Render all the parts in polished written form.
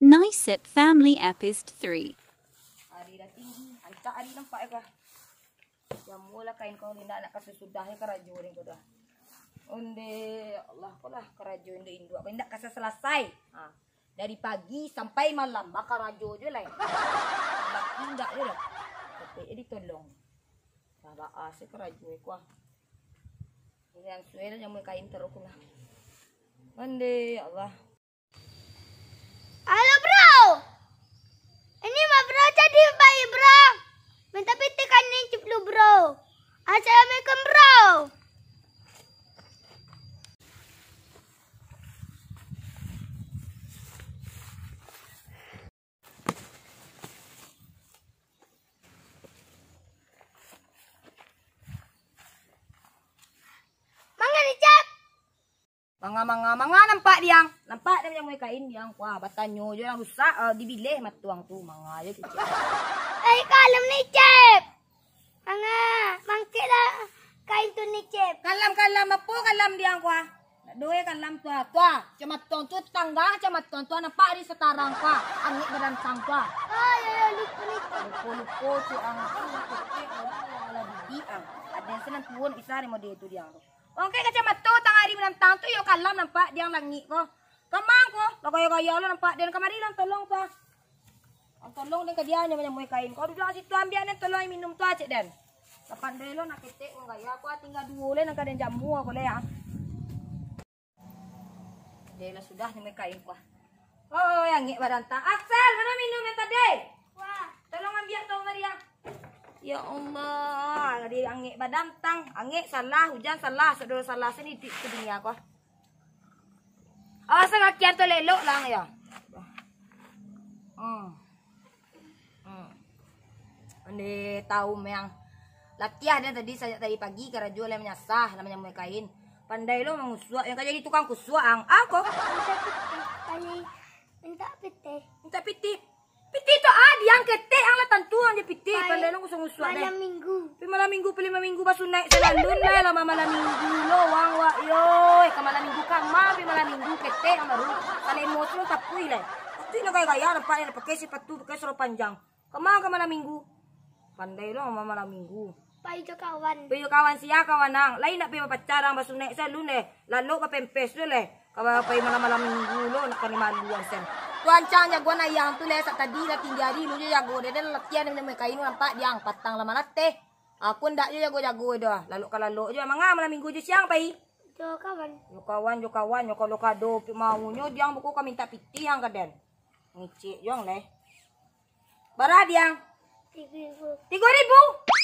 Niset Family Epist 3. Ari dating, anta ari ng pae ka. Yang mula kain ko hindi na kasusudahin karadyo rin ko dah. Undi, Allah ko lah karadyo hindi Indo. Ako hindi kasasalasay. Dari pagi sampai malam baka radyo je lah. Hindi je lah. Tapi ini tolong. Baba ase karadyo ko. Yang suel yang mau kain terus lah. Undi, Allah. Halo bro, ini mah bro jadi bayi bro. Minta pitikan nih dulu bro. Assalamualaikum bro. Mangga nih Cap. Manga nampak dia yang mau kain yang wah batanyo je yang rusak dibilih matuang tu manga je kecil. Kalem nih Cap. Mangga, mangkit lah kain tu nih Cap. Kalam apa kalam dia kuah. Doe kalam tua cemat tuang tu tangga cemat tuang tu nampak di setarang kuah angin badan tang kuah. Ya lupa nih Cap. Lupa tu ang kecil ala bibi ang. Ada senang tuan isari mo dia tu dia. Oke kacamat tu tang hari menantang tu yo kalam nampak dia langi ko. Kamang ko, kaya lo nampak dia kamari lang tolong pa. Ang tolong din ka dia nya mo kain ko. Duduk situ ambil nen tolong minum tu acek den. Kapan deh lo nak ketek ko gaya ko tinggal dua le nak kaden jamu ko le ya. Dia lah sudah nya kain ko. Oh yang ngi badan tang. Axel, mana minum yang tadi? Wah, Tolong ambil tu Maria. Ya Allah, dari angin badan tang, angin salah, hujan salah, saudara salah sini di dunia kau. Awas kakian tu lelok lang ya. Ande tahu yang latihan dia tadi sejak tadi pagi karena jual yang menyasah namanya mau kain. Pandai lo mengusua yang jadi tukang kusua ang aku. minta piti. Minta piti. Piti itu yang ketek ang latan tuang dia piti. Pandai lo ngusua deh. Malam minggu. Malam minggu basu naik selandun lah lama malam minggu lo wang wa yo ke malam minggu kama malam minggu ketek ang baru kalau emosi lo tapui lah. Tapi lo gaya nampak ni pakai sepatu pakai sorok panjang. Kemana ke malam minggu? Pandai lo malam minggu. Payo kawan. Payo kawan siya kawan ang. Lain nak payo pacarang basu naik salun lalu pa pempes lo Kalau payo malam minggu lo nak kani maluan sen. Tuan cang jago na yang tu sak tadi lah tinggali lu jago dia latihan dengan mereka ini nampak dia ang patang lama nate. Aku ndak je jago dah. Lalu kalau je manga malam minggu je siang pai. Jo kawan. Jo kawan, kalau kado maunya dia buku ka minta piti hang kaden. Ngicik jong leh. Bara dia. 3.000.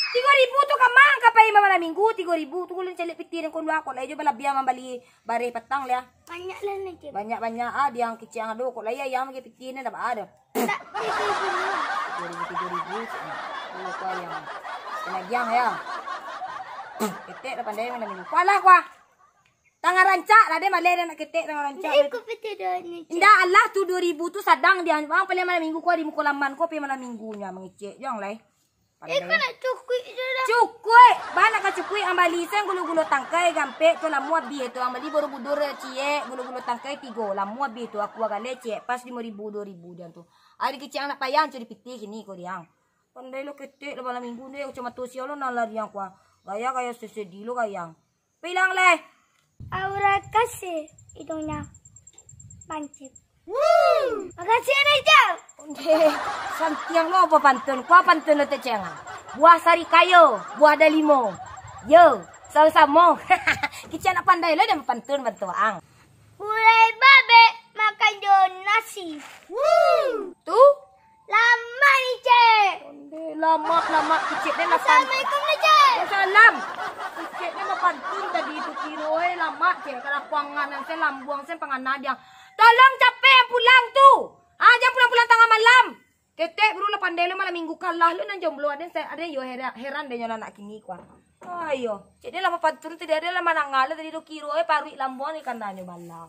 3.000 tu kamang kapai malam minggu 3.000 tu kulun celik piti dengan kondu aku. Lai je bala biar membali bare petang lah. Banyak lah nih Cap. Banyak dia yang kecil yang ada kok lah ya yang pakai piti ni dah ada. Tak 3.000. Kalau kau yang tenagiang ya. Ketek dah pandai mana minggu. Kualah kuah. Tangan rancak lah dia malah nak ketek tangan rancak. Ikut piti dah nih Cap. Indah Allah tu 2.000 tu sadang dia. Bang paling malam minggu kuah di mukulaman kau pi malam minggunya mengicik jong lai. Ikut nak cukui dah. Cukui, banyak ka cukui ang balisan gulo-gulo tangkai gampe tu la mua bi tu ang bali baru budur cie gulo-gulo tangkai 3 la mua bi tu aku agale cie pas 5.000 2.000 dia tu. Ari kecil anak payang curi piti kini ko diang. Pandai lo ketek la malam minggu ni cuma tu sia lo nala diang kwa. Gaya kaya sesedi lo kayang. Pilang le. Aura kasih hidungnya pancit. Makasih nih Cap. Santiang lo apa pantun? Kuah pantun lo tecengan. Buah sari kayo, buah dalimo. Yo, sama-sama. Kita nak pandai lo dan pantun bantuang. Gulai babe makan donasi. Tu? Lama nih Cap. Lama kecil dia nak pantun. Assalamualaikum nih Cap. Salam. Kecil dia nak pantun tadi itu kilo lama cek. Kalau puangan saya lambuang saya penganah dia. Tolong capek yang pulang tu. Jangan pulang-pulang tengah malam. Ketek bro lah pandai lo malam minggu kalah lo nan jomblo ada yo heran deh nyala nak kini kuah. Ayo, cek dia lama pantun tidak ada lama nak ngala tadi tu kiro parui lambuang ikan danyo malam.